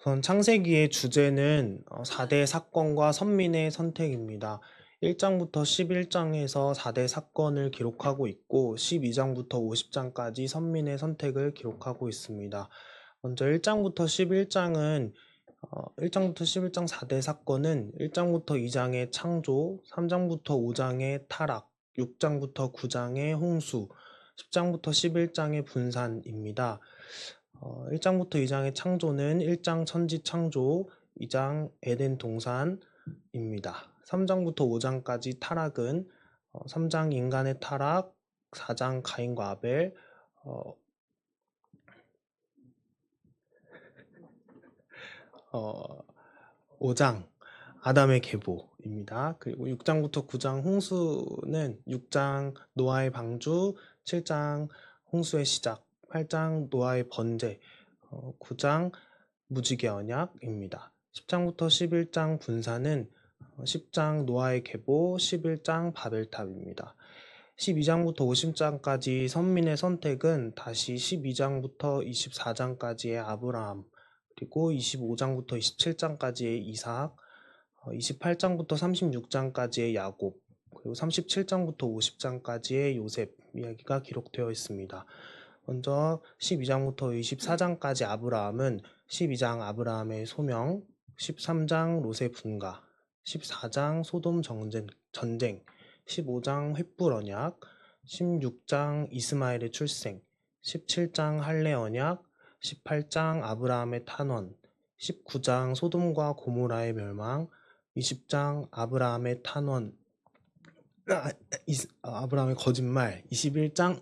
우선 창세기의 주제는 4대 사건과 선민의 선택입니다. 1장부터 11장에서 4대 사건을 기록하고 있고 12장부터 50장까지 선민의 선택을 기록하고 있습니다. 먼저 1장부터 11장은 1장부터 11장 4대 사건은 1장부터 2장의 창조, 3장부터 5장의 타락, 6장부터 9장의 홍수, 10장부터 11장의 분산입니다. 1장부터 2장의 창조는 1장 천지 창조, 2장 에덴 동산입니다. 3장부터 5장까지 타락은 3장 인간의 타락, 4장 가인과 아벨, 5장 아담의 계보입니다. 그리고 6장부터 9장 홍수는 6장 노아의 방주, 7장 홍수의 시작, 8장 노아의 번제, 9장 무지개 언약입니다. 10장부터 11장 분산은 10장 노아의 계보, 11장 바벨탑입니다. 12장부터 50장까지 선민의 선택은 다시 12장부터 24장까지의 아브라함, 그리고 25장부터 27장까지의 이삭, 28장부터 36장까지의 야곱, 그리고 37장부터 50장까지의 요셉 이야기가 기록되어 있습니다. 먼저 12장부터 24장까지 아브라함은 12장 아브라함의 소명, 13장 롯의 분가, 14장 소돔 전쟁, 15장 횃불 언약, 16장 이스마엘의 출생, 17장 할례 언약, 18장 아브라함의 탄원, 19장 소돔과 고모라의 멸망, 20장 아브라함의 탄원, 아브라함의 거짓말, 21장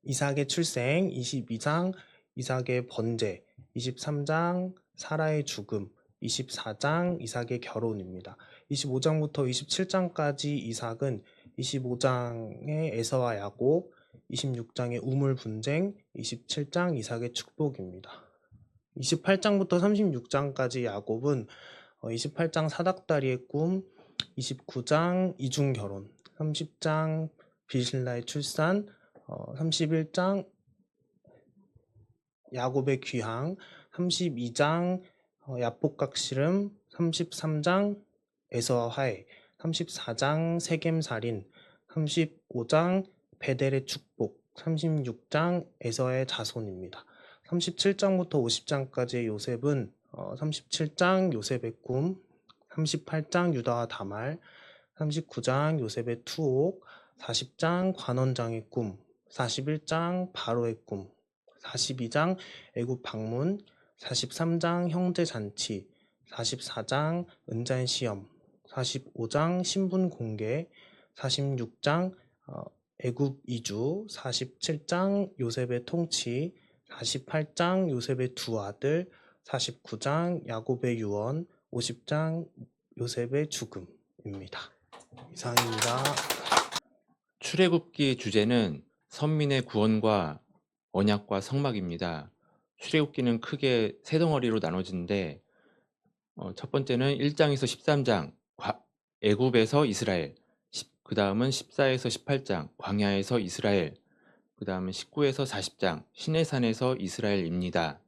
이삭의 출생, 22장 이삭의 번제, 23장 사라의 죽음, 24장 이삭의 결혼입니다. 25장부터 27장까지 이삭은 25장의 에서와 야곱, 26장의 우물 분쟁, 27장 이삭의 축복입니다. 28장부터 36장까지 야곱은 28장 사닥다리의 꿈, 29장 이중 결혼, 30장 빌실라의 출산, 31장 야곱의 귀향, 32장 야복각 씨름, 33장 에서와 화해, 34장 세겜 살인, 35장 베델의 축복, 36장 에서의 자손입니다. 37장부터 50장까지의 요셉은 37장 요셉의 꿈, 38장 유다와 다말, 39장 요셉의 투옥, 40장 관원장의 꿈, 41장 바로의 꿈, 42장 애굽 방문, 43장 형제 잔치, 44장 은잔 시험, 45장 신분 공개, 46장 애굽 이주, 47장 요셉의 통치, 48장 요셉의 두 아들, 49장 야곱의 유언, 50장 요셉의 죽음입니다. 이상입니다. 출애굽기 주제는 선민의 구원과 언약과 성막입니다. 출애굽기는 크게 세 덩어리로 나눠지는데 첫 번째는 1장에서 13장 애굽에서 이스라엘, 그 다음은 14에서 18장 광야에서 이스라엘, 그 다음은 19에서 40장 시내산에서 이스라엘입니다.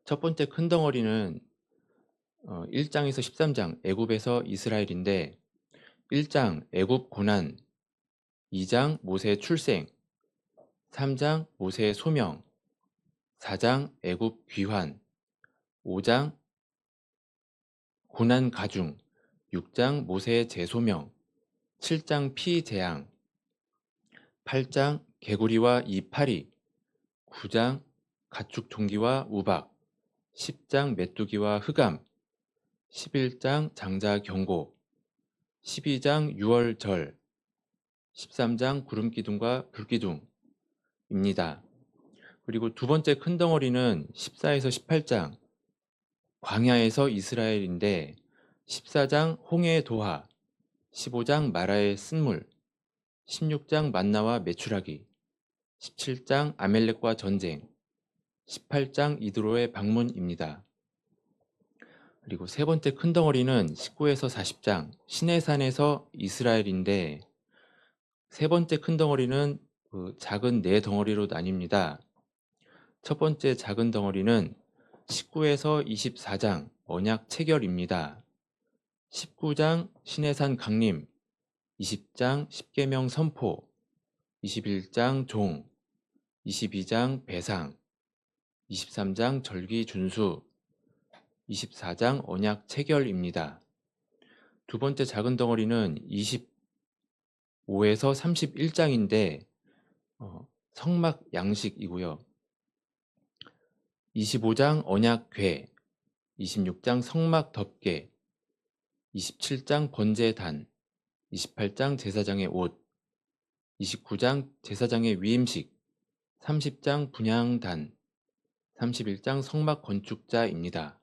첫 번째 큰 덩어리는 1장에서 13장 애굽에서 이스라엘인데 1장 애굽 고난, 2장 모세 출생, 3장 모세의 소명, 4장 애굽 귀환, 5장 고난 가중, 6장 모세의 재소명, 7장 피재앙, 8장 개구리와 이파리, 9장 가축 동기와 우박, 10장 메뚜기와 흑암, 11장 장자 경고, 12장 유월절, 13장 구름기둥과 불기둥입니다. 그리고 두 번째 큰 덩어리는 14에서 18장 광야에서 이스라엘인데 14장 홍해의 도하, 15장 마라의 쓴물, 16장 만나와 메추라기, 17장 아멜렉과 전쟁, 18장 이드로의 방문입니다. 그리고 세 번째 큰 덩어리는 19에서 40장 시내산에서 이스라엘인데 세 번째 큰 덩어리는 작은 네 덩어리로 나뉩니다. 첫 번째 작은 덩어리는 19에서 24장 언약 체결입니다. 19장 신해산 강림, 20장 십계명 선포, 21장 종, 22장 배상, 23장 절기 준수, 24장 언약 체결입니다. 두 번째 작은 덩어리는 25에서 31장인데 성막 양식이고요. 25장 언약궤, 26장 성막 덮개, 27장 번제단, 28장 제사장의 옷, 29장 제사장의 위임식, 30장 분향단, 31장 성막 건축자입니다.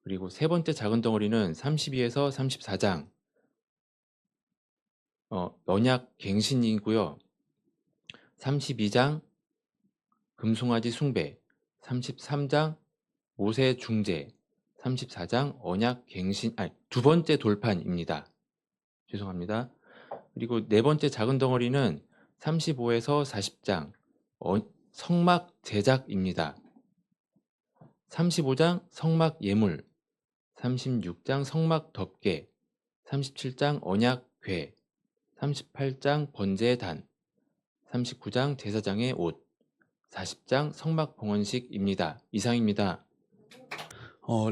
그리고 세 번째 작은 덩어리는 32에서 34장 언약 갱신이고요. 32장 금송아지 숭배, 33장 모세 중재, 34장 언약 갱신, 두 번째 돌판입니다. 죄송합니다. 그리고 네 번째 작은 덩어리는 35에서 40장 성막 제작입니다. 35장 성막 예물, 36장 성막 덮개, 37장 언약궤, 38장 번제단, 39장 제사장의 옷, 40장 성막 봉헌식입니다. 이상입니다.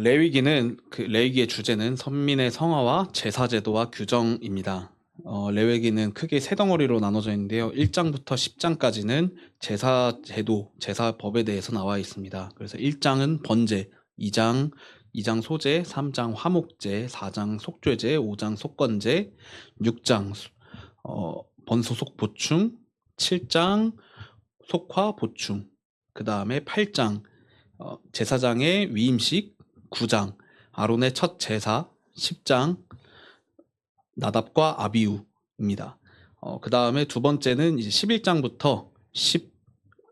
레위기는 레위기의 주제는 선민의 성화와 제사 제도와 규정입니다. 레위기는 크게 세 덩어리로 나눠져 있는데요. 1장부터 10장까지는 제사 제도, 제사 법에 대해서 나와 있습니다. 그래서 1장은 번제, 2장 소제, 3장 화목제, 4장 속죄제, 5장 속건제, 6장 번소속 보충, 7장 속화 보충, 그 다음에 8장 제사장의 위임식, 9장 아론의 첫 제사, 10장 나답과 아비우입니다. 그 다음에 두 번째는 이제 11장부터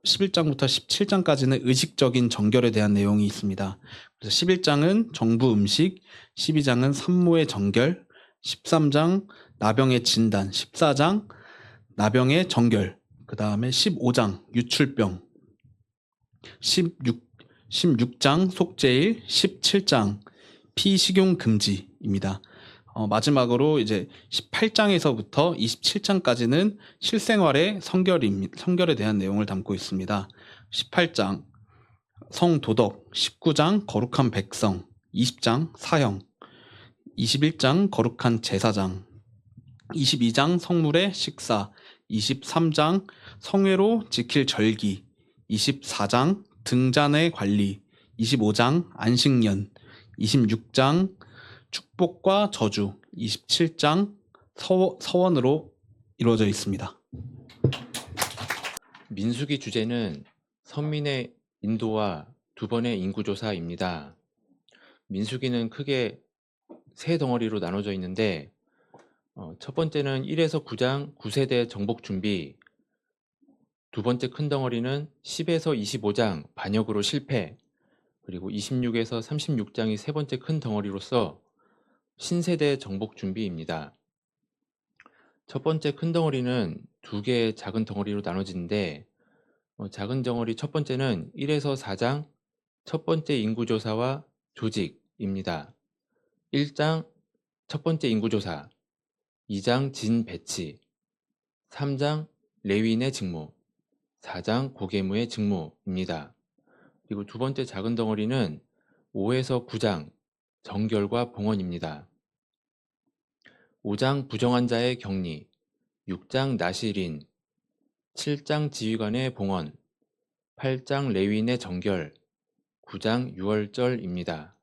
17장까지는 의식적인 정결에 대한 내용이 있습니다. 그래서 11장은 정부 음식, 12장은 산모의 정결, 13장 나병의 진단, 14장 나병의 정결, 그 다음에 15장 유출병, 16장 속죄일, 17장 피식용 금지입니다. 마지막으로 이제 18장에서부터 27장까지는 실생활의 성결에 대한 내용을 담고 있습니다. 18장 성도덕, 19장 거룩한 백성, 20장 사형, 21장 거룩한 제사장, 22장 성물의 식사, 23장 성회로 지킬 절기, 24장 등잔의 관리, 25장 안식년, 26장 축복과 저주, 27장 서원으로 이루어져 있습니다. 민수기 주제는 선민의 인도와 두 번의 인구조사입니다. 민수기는 크게 세 덩어리로 나눠져 있는데 첫 번째는 1에서 9장 9세대 정복 준비, 두 번째 큰 덩어리는 10에서 25장 반역으로 실패, 그리고 26에서 36장이 세 번째 큰 덩어리로서 신세대 정복 준비입니다. 첫 번째 큰 덩어리는 두 개의 작은 덩어리로 나눠지는데 작은 덩어리 첫 번째는 1에서 4장 첫 번째 인구조사와 조직입니다. 1장 첫 번째 인구조사, 2장 진 배치, 3장 레위인의 직무, 4장 고계무의 직무입니다. 그리고 두 번째 작은 덩어리는 5에서 9장 정결과 봉헌입니다. 5장 부정한 자의 격리, 6장 나실인, 7장 지휘관의 봉헌, 8장 레위인의 정결, 9장 유월절입니다.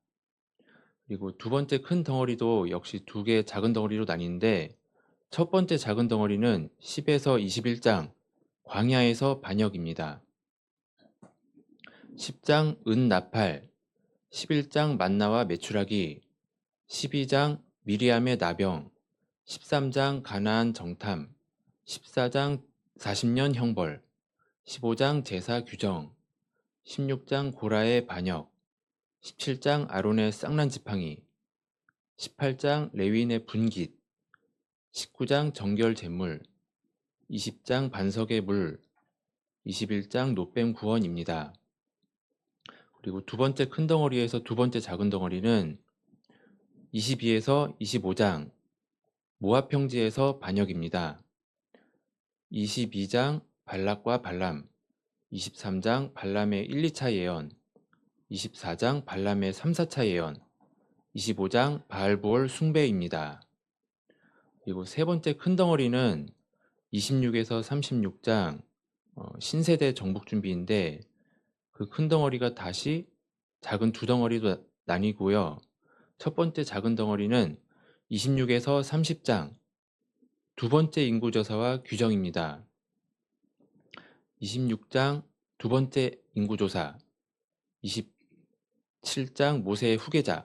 그리고 두 번째 큰 덩어리도 역시 두 개의 작은 덩어리로 나뉘는데 첫 번째 작은 덩어리는 10에서 21장 광야에서 반역입니다. 10장 은나팔, 11장 만나와 메추라기, 12장 미리암의 나병, 13장 가나안 정탐, 14장 40년 형벌, 15장 제사 규정, 16장 고라의 반역, 17장 아론의 쌍난 지팡이, 18장 레위인의 분깃, 19장 정결 제물, 20장 반석의 물, 21장 노뱀 구원입니다. 그리고 두 번째 큰 덩어리에서 두 번째 작은 덩어리는 22에서 25장 모압형제에서 반역입니다. 22장 발락과 발람, 23장 발람의 1, 2차 예언, 24장 발람의 3, 4차 예언, 25장 바알보올 숭배입니다. 그리고 세 번째 큰 덩어리는 26에서 36장 신세대 정복 준비인데 그 큰 덩어리가 다시 작은 두 덩어리로 나뉘고요. 첫 번째 작은 덩어리는 26에서 30장 두 번째 인구조사와 규정입니다. 26장 두 번째 인구조사, 27장 모세의 후계자,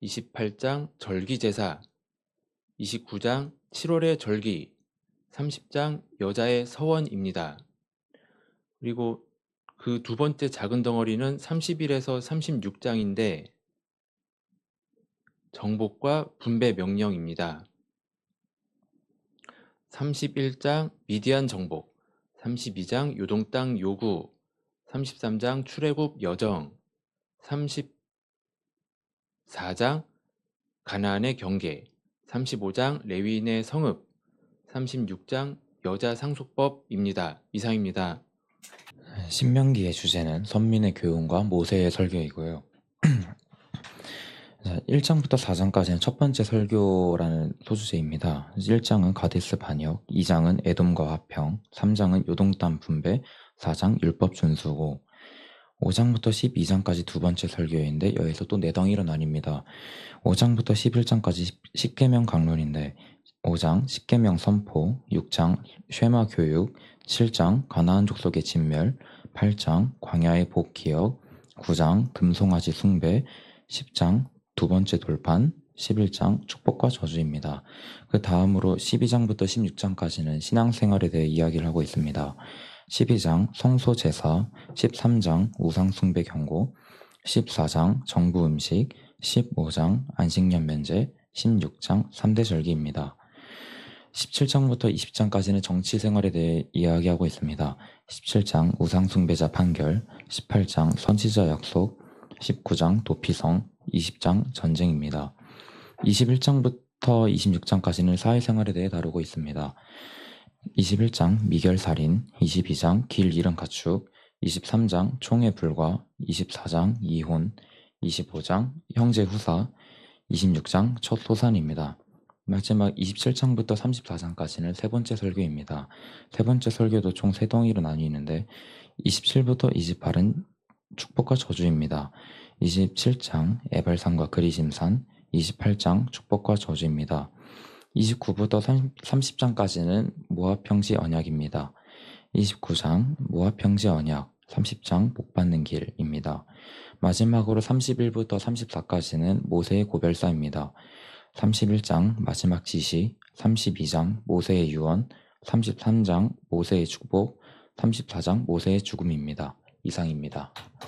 28장 절기제사, 29장 7월의 절기, 30장 여자의 서원입니다. 그리고 그 두 번째 작은 덩어리는 31에서 36장인데 정복과 분배 명령입니다. 31장 미디안 정복, 32장 요동 땅 요구, 33장 출애굽 여정, 34장 가나안의 경계, 35장 레위인의 성읍, 36장 여자 상속법입니다. 이상입니다. 신명기의 주제는 선민의 교훈과 모세의 설교이고요. 1장부터 4장까지는 첫 번째 설교라는 소주제입니다. 1장은 가데스 반역, 2장은 에돔과 화평, 3장은 요동땅 분배, 4장 율법 준수고 5장부터 12장까지 두 번째 설교인데 여기서 또 네 덩이로 나뉩니다. 5장부터 11장까지 10계명 강론인데 5장 10계명 선포, 6장 쉐마 교육, 7장 가나안 족속의 진멸, 8장 광야의 복 기억, 9장 금송아지 숭배, 10장 두 번째 돌판, 11장 축복과 저주입니다. 그 다음으로 12장부터 16장까지는 신앙생활에 대해 이야기를 하고 있습니다. 12장 성소 제사, 13장 우상 숭배 경고, 14장 정부 음식, 15장 안식년 면제, 16장 3대 절기입니다. 17장부터 20장까지는 정치 생활에 대해 이야기하고 있습니다. 17장 우상 숭배자 판결, 18장 선지자 약속, 19장 도피성, 20장 전쟁입니다. 21장부터 26장까지는 사회생활에 대해 다루고 있습니다. 21장 미결살인, 22장 길 잃은 가축, 23장 총의 불과, 24장 이혼, 25장 형제 후사, 26장 첫 소산입니다. 마지막 27장부터 34장까지는 세 번째 설교입니다. 세 번째 설교도 총 세 덩이로 나뉘는데 27부터 28은 축복과 저주입니다. 27장 에발산과 그리심산, 28장 축복과 저주입니다. 29부터 30장까지는 모압형제 언약입니다. 29장 모압형제 언약, 30장 복받는 길입니다. 마지막으로 31부터 34까지는 모세의 고별사입니다. 31장 마지막 지시, 32장 모세의 유언, 33장 모세의 축복, 34장 모세의 죽음입니다. 이상입니다.